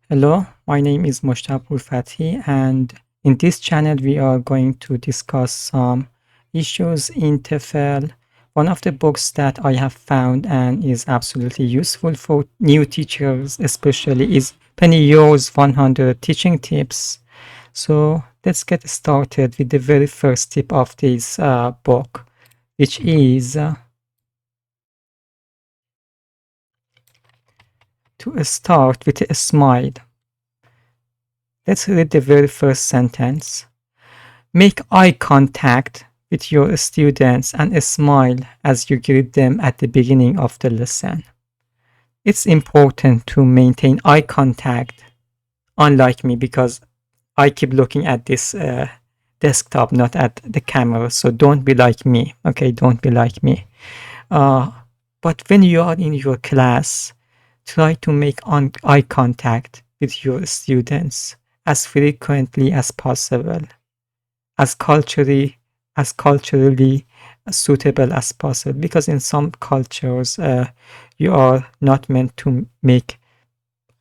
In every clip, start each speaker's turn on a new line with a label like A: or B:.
A: Hello, my name is Mushtapur Fathi, and in this channel, we are going to discuss some issues in TEFL. One of the books that I have found and is absolutely useful for new teachers, especially, is Penny Urs 100 Teaching Tips. So let's get started with the very first tip of this book, which is to start with a smile. Let's read the very first sentence. Make eye contact with your students and smile as you greet them at the beginning of the lesson. It's important to maintain eye contact, unlike me, because I keep looking at this desktop, not at the camera. So don't be like me, okay? Don't be like me. Uh, but when you are in your class, try to make eye contact with your students as frequently as possible, as culturally suitable as possible, because in some cultures you are not meant to make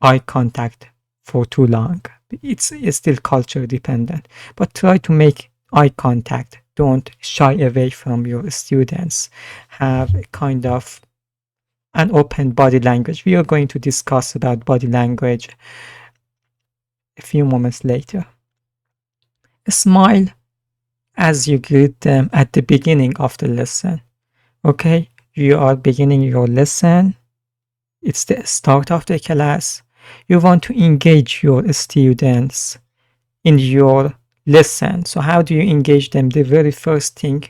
A: eye contact for too long. It's still culture dependent, but try to make eye contact. Don't shy away from your students. Have a kind of an open body language. We are going to discuss about body language a few moments later. Smile as you greet them at the beginning of the lesson. Okay, you are beginning your lesson. It's the start of the class. You want to engage your students in your lesson. So how do you engage them? The very first thing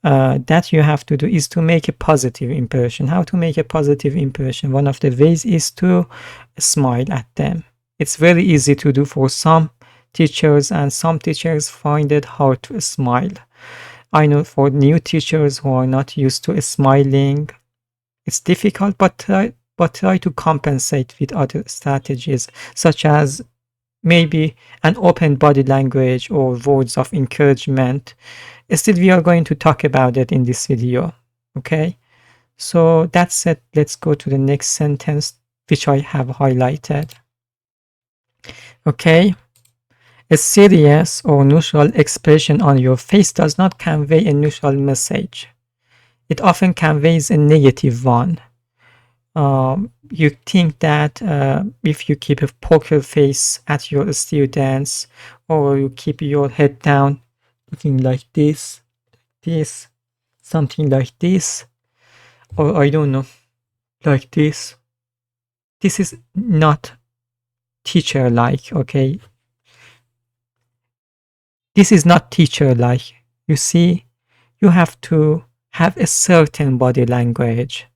A: that you have to do is to make a positive impression. How to make a positive impression? One of the ways is to smile at them. It's very easy to do for some teachers, and some teachers find it hard to smile. I know for new teachers who are not used to smiling, it's difficult, but try to compensate with other strategies, such as maybe an open body language or words of encouragement. Still, we are going to talk about it in this video. Okay, so that's it. Let's go to the next sentence, which I have highlighted. Okay, a serious or neutral expression on your face does not convey a neutral message. It often conveys a negative one. You think that if you keep a poker face at your students, or you keep your head down, looking like this, something like this, or I don't know, like this. This is not teacher-like, okay? This is not teacher-like. You see, you have to have a certain body language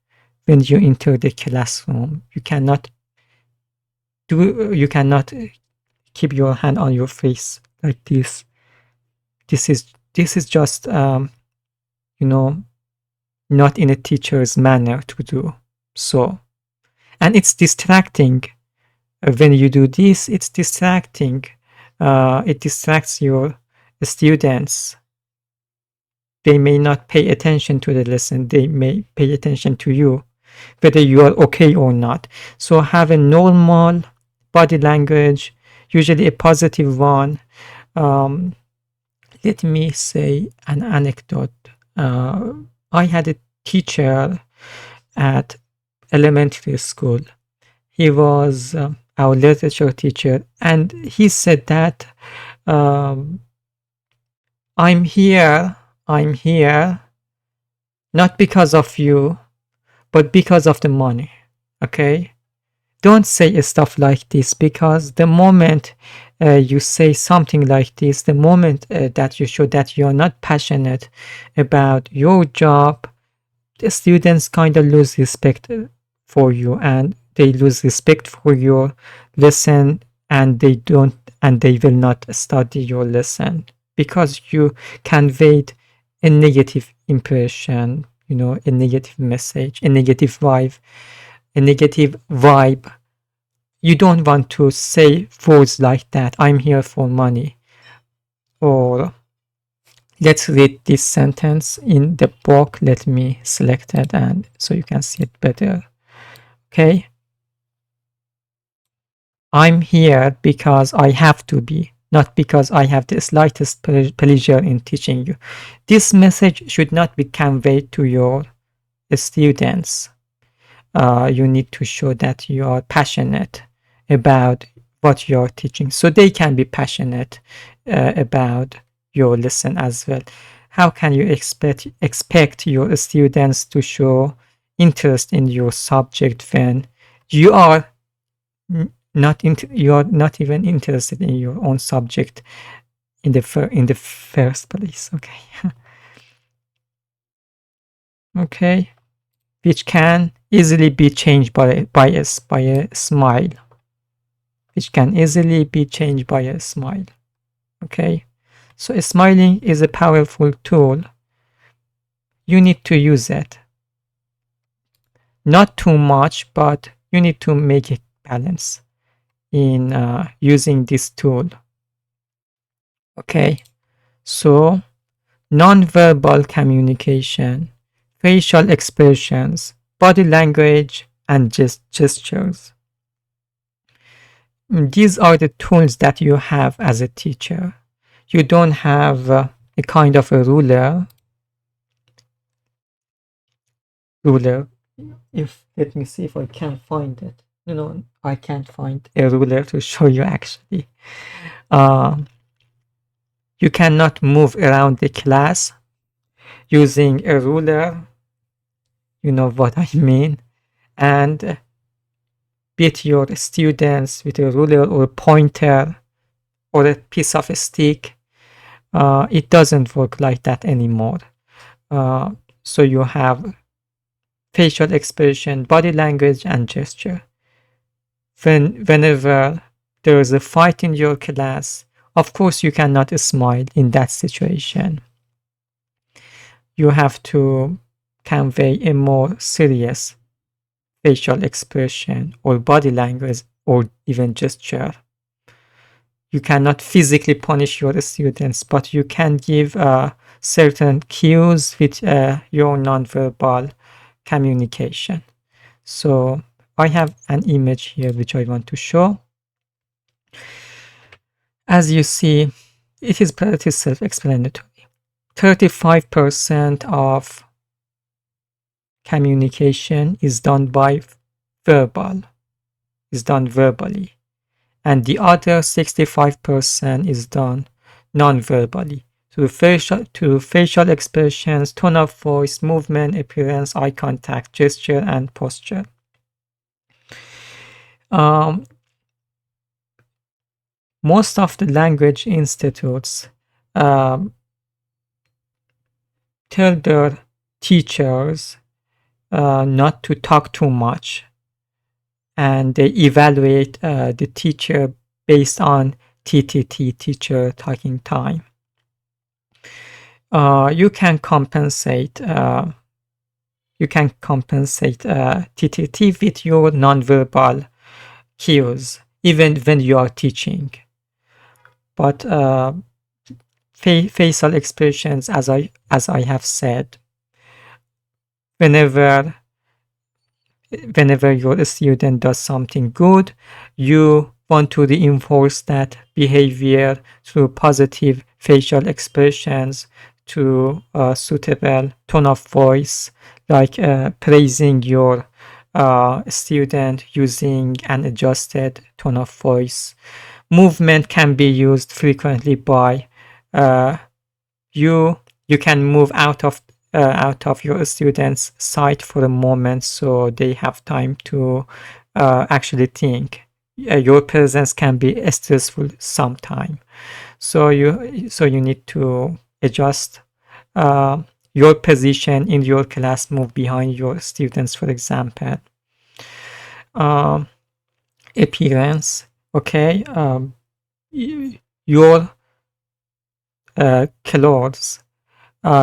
A: when you enter the classroom. You cannot keep your hand on your face like this. This is just you know, not in a teacher's manner to do so. And it's distracting. When you do this, it's distracting. It distracts your students. They may not pay attention to the lesson. They may pay attention to you, whether you are okay or not. So have a normal body language, usually a positive one. Let me say an anecdote. I had a teacher at elementary school. He was our literature teacher, and he said that um, I'm here not because of you, but because of the money. Okay? Don't say stuff like this, because the moment you say something like this, the moment that you show that you're not passionate about your job, the students kind of lose respect for you, and they lose respect for your lesson, and they will not study your lesson, because you conveyed a negative impression, a negative message, a negative vibe. You don't want to say words like that. I'm here for money. Or let's read this sentence in the book. Let me select it, and so you can see it better. Okay. I'm here because I have to be, not because I have the slightest pleasure in teaching you. This message should not be conveyed to your students. You need to show that you are passionate about what you're teaching so they can be passionate about your lesson as well. How can you expect your students to show interest in your subject when you are you are not even interested in your own subject in the first place? Okay. Okay, which can easily be changed by a smile, which can easily be changed by a smile. Okay, so smiling is a powerful tool. You need to use it, not too much, but you need to make it balance in using this tool. Okay, so non-verbal communication, facial expressions, body language, and gestures. These are the tools that you have as a teacher. You don't have a kind of a ruler. If let me see if I can find it. No, I can't find a ruler to show you actually. Uh, you cannot move around the class using a ruler. You know what I mean. And beat your students with a ruler or a pointer or a piece of a stick. It doesn't work like that anymore. Uh, so you have facial expression, body language, and gesture. Whenever there is a fight in your class, of course you cannot smile in that situation. You have to convey a more serious facial expression or body language or even gesture. You cannot physically punish your students, but you can give certain cues with your nonverbal communication. So I have an image here which I want to show. As you see, it is pretty self-explanatory. 35% of communication is done verbally, and the other 65% is done non-verbally. To facial expressions, tone of voice, movement, appearance, eye contact, gesture, and posture. Most of the language institutes tell their teachers not to talk too much, and they evaluate the teacher based on TTT, teacher talking time. You can compensate TTT with your nonverbal cues, even when you are teaching. But facial expressions, as I have said, whenever your student does something good, you want to reinforce that behavior through positive facial expressions, to a suitable tone of voice, like praising your student using an adjusted tone of voice. Movement can be used frequently by you can move out of your students' sight for a moment, so they have time to actually think. Your presence can be stressful sometime, so you need to adjust your position in your class, move behind your students, for example. Appearance, okay. Your clothes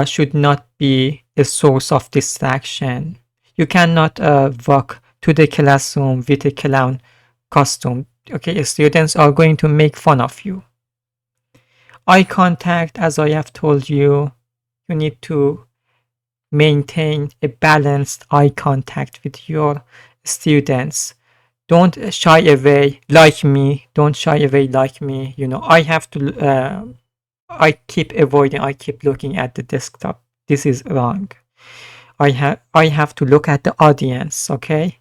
A: should not be a source of distraction. You cannot walk to the classroom with a clown costume. Okay, students are going to make fun of you. Eye contact, as I have told you, you need to maintain a balanced eye contact with your students. Don't shy away like me. Don't shy away like me. I have to, I keep avoiding, I keep looking at the desktop. This is wrong. I have to look at the audience, okay?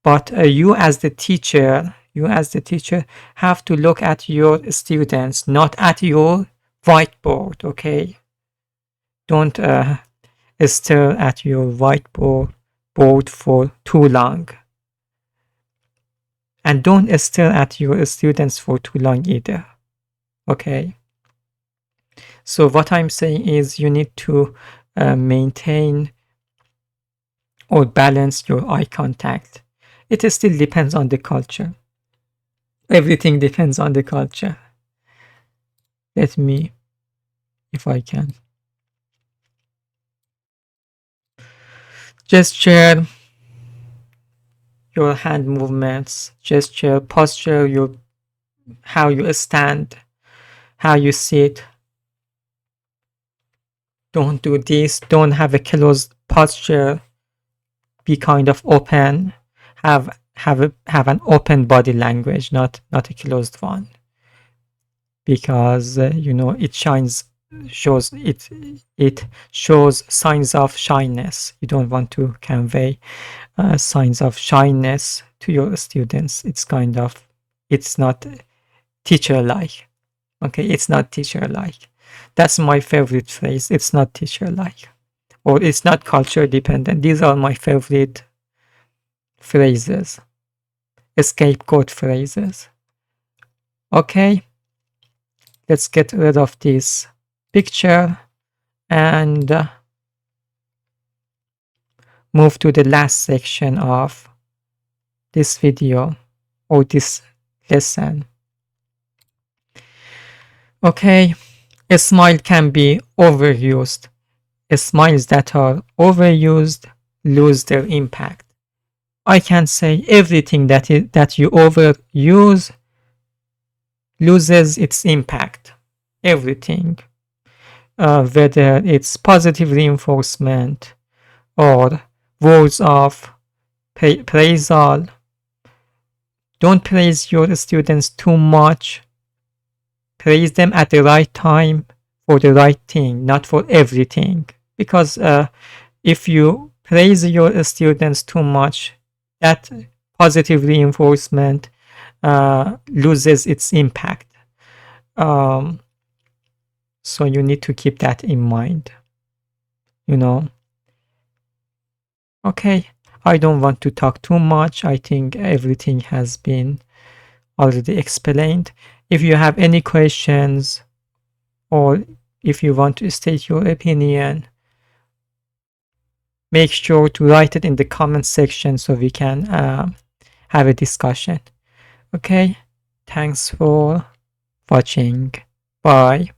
A: But you as the teacher have to look at your students, not at your whiteboard, okay? Don't stare at your whiteboard for too long. And don't stare at your students for too long either, okay? So what I'm saying is you need to maintain or balance your eye contact. It still depends on the culture. Everything depends on the culture. Let me, if I can. Gesture, your hand movements, gesture, posture, how you stand, how you sit. Don't do this. Don't have a closed posture. Be kind of open. Have an open body language, not a closed one, because it shows signs of shyness. You don't want to convey signs of shyness to your students. It's not teacher like. Okay, it's not teacher like. That's my favorite phrase. It's not teacher like, or it's not culture dependent. These are my favorite phrases, scapegoat phrases. Okay, let's get rid of this picture and move to the last section of this video or this lesson. Okay, a smile can be overused. Smiles that are overused lose their impact. I can say everything that you overuse loses its impact. Everything, whether it's positive reinforcement or words of praisal. Don't praise your students too much. Praise them at the right time for the right thing, not for everything. Because if you praise your students too much, that positive reinforcement loses its impact. So you need to keep that in mind. Okay, I don't want to talk too much. I think everything has been already explained. If you have any questions or if you want to state your opinion, make sure to write it in the comment section so we can have a discussion. Okay, thanks for watching. Bye.